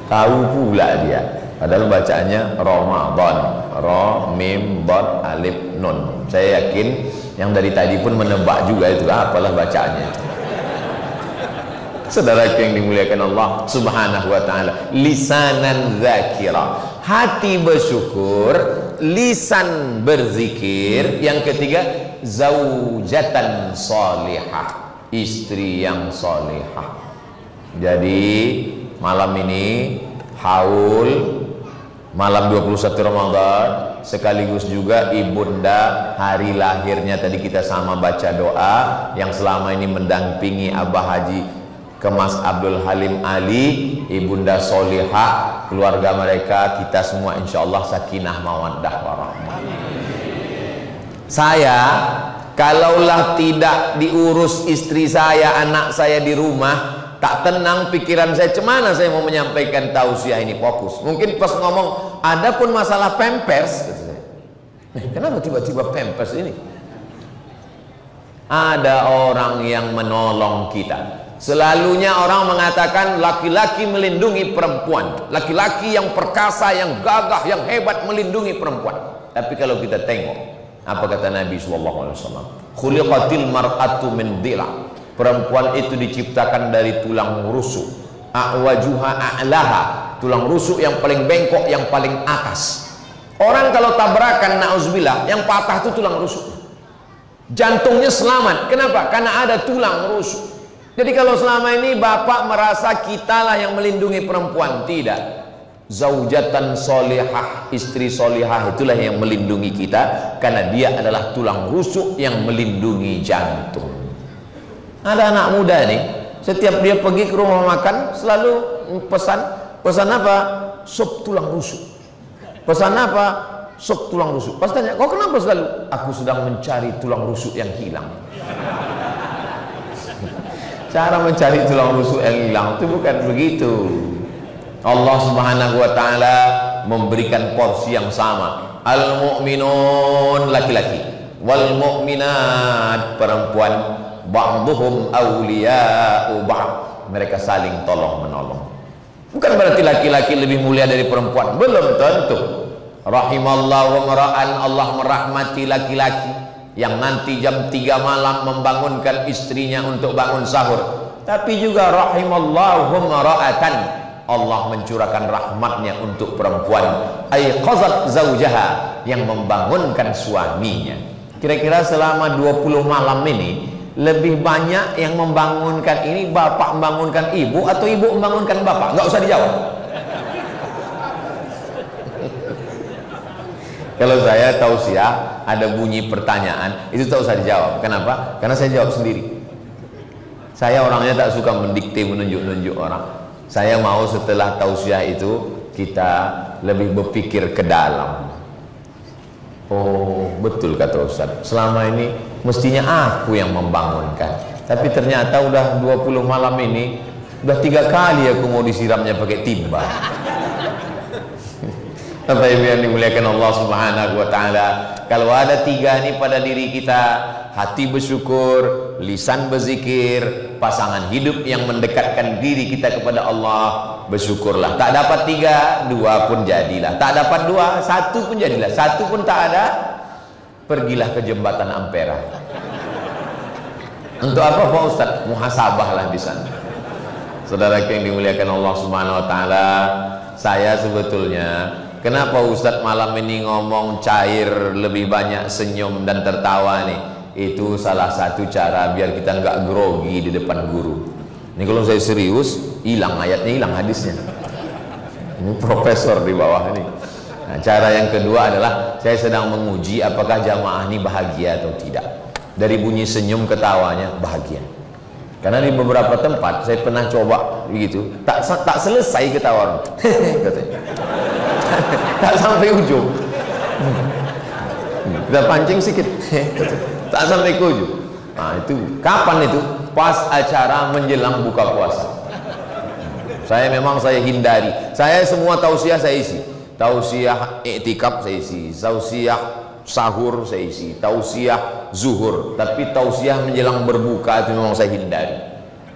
Tahu pula dia, padahal bacaannya Ramadan, Ra Mim Dad Alif Nun. Saya yakin yang dari tadi pun menebak juga itu, apalah bacaannya. Saudara yang dimuliakan Allah Subhanahu wa taala, lisanan zakira, hati bersyukur, lisan berzikir. Yang ketiga, zaujatan salihah, istri yang salihah. Jadi malam ini haul malam 21 Ramadan, sekaligus juga ibunda hari lahirnya. Tadi kita sama baca doa yang selama ini mendampingi Abah Haji Kemas Abdul Halim Ali, ibunda solihah, keluarga mereka, kita semua insya Allah sakinah mawaddah warahmah. Saya kalaulah tidak diurus istri saya, anak saya di rumah, tak tenang pikiran saya, cemana saya mau menyampaikan tausiah ini fokus. Mungkin pas ngomong ada pun masalah pampers, kenapa tiba-tiba pampers ini? Ada orang yang menolong kita. Selalunya orang mengatakan laki-laki melindungi perempuan, laki-laki yang perkasa, yang gagah, yang hebat melindungi perempuan. Tapi kalau kita tengok apa kata Nabi SAW, khuliqatil mar'atu min dhila, perempuan itu diciptakan dari tulang rusuk, a'wajuha a'laha, tulang rusuk yang paling bengkok, yang paling atas. Orang kalau tabrakan, na'udzubillah, yang patah itu tulang rusuk, jantungnya selamat. Kenapa? Karena ada tulang rusuk. Jadi kalau selama ini bapak merasa kitalah yang melindungi perempuan, tidak. Zaujatan solihah, istri solihah itulah yang melindungi kita, karena dia adalah tulang rusuk yang melindungi jantung. Ada anak muda nih, setiap dia pergi ke rumah makan selalu pesan apa? Sup tulang rusuk. Pesan apa? Sup tulang rusuk. Pas tanya, kok kenapa selalu? Aku sedang mencari tulang rusuk yang hilang. Cara mencari tulang rusuk yang hilang itu bukan begitu. Allah Subhanahu wa taala memberikan porsi yang sama. Al-mu'minun laki-laki, wal mu'minat perempuan, ba'duhum awliya'u ba'd, mereka saling tolong menolong. Bukan berarti laki-laki lebih mulia dari perempuan, belum tentu. Rahimallahu mar'an, Allah merahmati laki-laki yang nanti jam 3 malam membangunkan istrinya untuk bangun sahur. Tapi juga rahimallahu mar'atan, Allah mencurahkan rahmatnya untuk perempuan, aiqazat zaujaha, yang membangunkan suaminya. Kira-kira selama 20 malam ini lebih banyak yang membangunkan ini bapak membangunkan ibu atau ibu membangunkan bapak? Nggak usah dijawab. Kalau saya tausiah ada bunyi pertanyaan, itu tak usah dijawab. Kenapa? Karena saya jawab sendiri. Saya orangnya tak suka mendikte, menunjuk-nunjuk orang. Saya mau setelah tausiah itu kita lebih berpikir ke dalam. Oh, betul kata Ustaz, selama ini mestinya aku yang membangunkan, tapi ternyata udah 20 malam ini udah 3 kali aku mau disiramnya pakai timba. Bapak Ibu yang dimuliakan Allah Subhanahu wa taala, kalau ada 3 ini pada diri kita, hati bersyukur, lisan berzikir, pasangan hidup yang mendekatkan diri kita kepada Allah, bersyukurlah. Tak dapat 3, 2 pun jadilah. Tak dapat 2, 1 pun jadilah. 1 pun tak ada, pergilah ke jembatan Ampera. Untuk apa Pak Ustaz? Muhasabahlah di sana. Saudara yang dimuliakan Allah Subhanahu wa taala, saya sebetulnya kenapa Ustadz malam ini ngomong cair, lebih banyak senyum dan tertawa nih? Itu salah satu cara biar kita nggak grogi di depan guru. Ini kalau saya serius, hilang ayatnya, hilang hadisnya. Ini profesor di bawah ini. Nah, cara yang kedua adalah saya sedang menguji apakah jamaah ini bahagia atau tidak. Dari bunyi senyum ketawanya bahagia. Karena di beberapa tempat saya pernah coba begitu, tak selesai ketawa. Katanya. Tak sampai ujung. Kita pancing sedikit. Tak sampai ke ujung. Nah, itu kapan itu? Pas acara menjelang buka puasa. Saya hindari. Saya semua tausiah saya isi. Tausiah iktikaf saya isi, tausiah sahur saya isi, tausiah zuhur. Tapi tausiah menjelang berbuka itu memang saya hindari.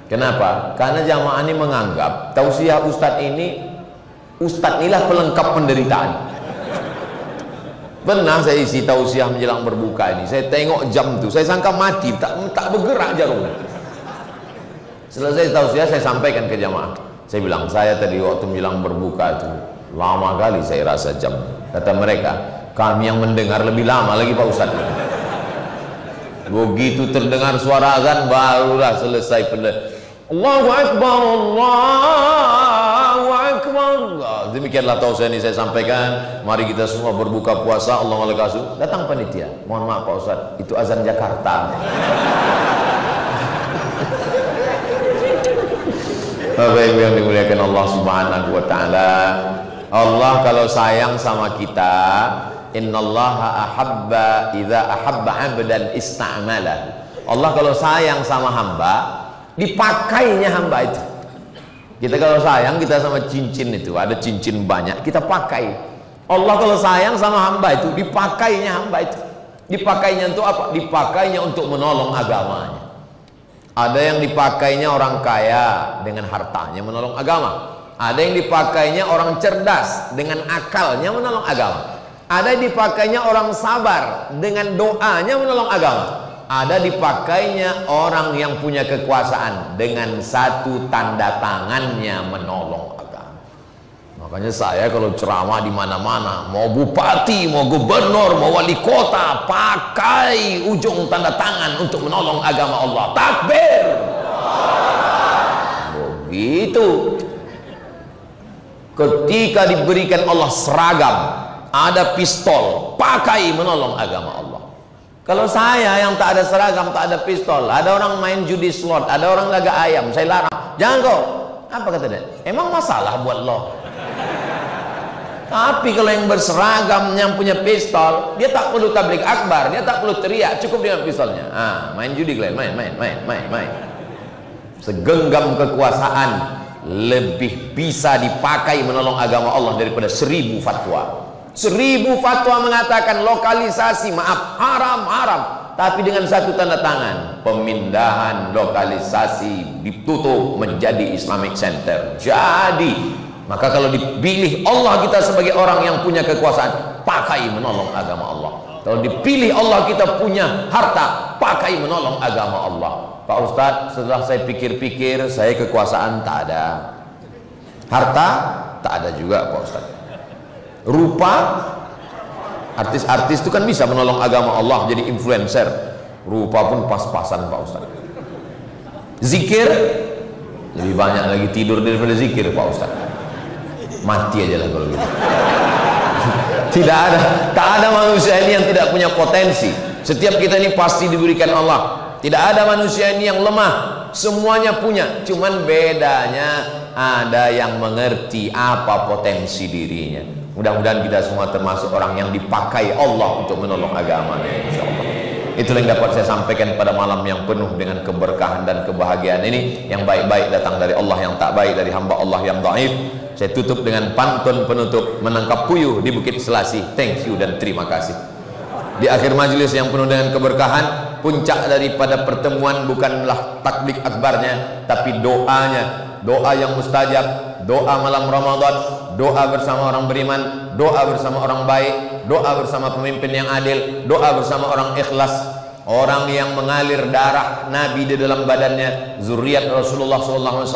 Kenapa? Karena jamaah ini menganggap tausiah ustadz inilah pelengkap penderitaan. Pernah saya isi tausiah menjelang berbuka ini, saya tengok jam tuh, saya sangka mati, tak bergerak jarum. Selesai tausiah saya sampaikan ke jamaah. Saya bilang, saya tadi waktu menjelang berbuka itu lama kali saya rasa jam. Kata mereka, kami yang mendengar lebih lama lagi Pak Ustadz. Begitu terdengar suara azan barulah selesai Allahu Akbar, Allahu Akbar. Demikianlah tausiah ini saya sampaikan. Mari kita semua berbuka puasa. Allah walakasu. Datang panitia. Mohon maaf Pak Ustadz, itu azan Jakarta. Bapak Ibu yang dimuliakan Allah Subhanahu wa taala. Allah kalau sayang sama kita, innallaha ahabba idza ahabba 'abdan ista'mala. Allah kalau sayang sama hamba, dipakainya hamba itu. Kita kalau sayang, kita sama cincin itu, ada cincin banyak, kita pakai. Allah kalau sayang sama hamba itu, dipakainya hamba itu. Dipakainya untuk apa? Dipakainya untuk menolong agamanya. Ada yang dipakainya orang kaya dengan hartanya menolong agama. Ada yang dipakainya orang cerdas dengan akalnya menolong agama. Ada yang dipakainya orang sabar dengan doanya menolong agama. Ada dipakainya orang yang punya kekuasaan dengan satu tanda tangannya menolong agama. Makanya saya kalau ceramah di mana-mana, mau bupati, mau gubernur, mau wali kota, pakai ujung tanda tangan untuk menolong agama Allah. Takbir. Begitu. Ketika diberikan Allah seragam, ada pistol, pakai menolong agama Allah. Kalau saya yang tak ada seragam, tak ada pistol, ada orang main judi slot, ada orang laga ayam, saya larang. Jangan kau. Apa kata dia? Emang masalah buat lo? Tapi kalau yang berseragam, yang punya pistol, dia tak perlu tablik akbar, dia tak perlu teriak, cukup dengan pistolnya. Main judi kalian, main. Segenggam kekuasaan lebih bisa dipakai menolong agama Allah daripada 1000 fatwa. 1000 fatwa mengatakan lokalisasi, maaf, haram, tapi dengan satu tanda tangan, pemindahan lokalisasi ditutup menjadi Islamic Center. Jadi, maka kalau dipilih Allah kita sebagai orang yang punya kekuasaan, pakai menolong agama Allah. Kalau dipilih Allah kita punya harta, pakai menolong agama Allah. Pak Ustadz, setelah saya pikir-pikir, saya kekuasaan tak ada, harta tak ada juga Pak Ustadz. Rupa, artis-artis itu kan bisa menolong agama Allah jadi influencer. Rupa pun pas-pasan Pak Ustadz. Zikir, lebih banyak lagi tidur daripada zikir Pak Ustadz. Mati aja lah kalau gitu. Tak ada manusia ini yang tidak punya potensi. Setiap kita ini pasti diberikan Allah. Tidak ada manusia ini yang lemah, semuanya punya. Cuman bedanya ada yang mengerti apa potensi dirinya. Mudah-mudahan kita semua termasuk orang yang dipakai Allah untuk menolong agama, insyaallah. Itulah yang dapat saya sampaikan pada malam yang penuh dengan keberkahan dan kebahagiaan ini. Yang baik-baik datang dari Allah, yang tak baik dari hamba Allah yang dhaif. Saya tutup dengan pantun penutup, menangkap puyuh di Bukit Selasih. Thank you dan terima kasih. Di akhir majelis yang penuh dengan keberkahan, puncak daripada pertemuan bukanlah takbir akbarnya, tapi doanya, doa yang mustajab, doa malam Ramadan, doa bersama orang beriman, doa bersama orang baik, doa bersama pemimpin yang adil, doa bersama orang ikhlas, orang yang mengalir darah Nabi di dalam badannya, zuriat Rasulullah SAW,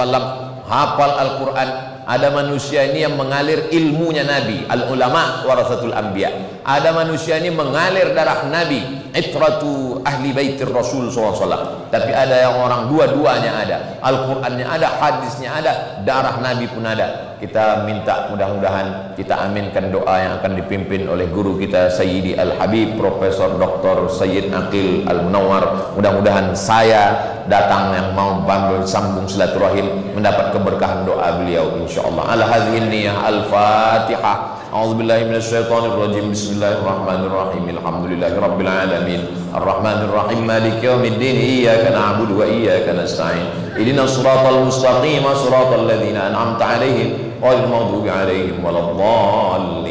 hafal Al-Quran. Ada manusia ini yang mengalir ilmunya Nabi, al-ulama warasatul anbiya. Ada manusia ini mengalir darah Nabi, itratu ahli baitir Rasul SAW. Tapi ada yang orang dua-duanya ada, Al-Qurannya ada, hadisnya ada, darah Nabi pun ada. Kita minta mudah-mudahan kita aminkan doa yang akan dipimpin oleh guru kita Sayyidi Al-Habib Profesor Dr. Sayyid Aqil Al-Munawar. Mudah-mudahan saya datang yang mau bersambung silaturahim mendapat keberkahan doa beliau insyaallah. Ala hadhihi niyah al-Fatihah. A'udzubillahi minasyaitonirrajim. Bismillahirrahmanirrahim. Alhamdulillahirabbil alamin. Arrahmanirrahim. Maliki yaumiddin. Iyyaka na'budu wa iyyaka nasta'in. Ihdinas siratal mustaqim, siratal ladzina an'amta 'alaihim ghairil maghdubi 'alaihim waladdallin.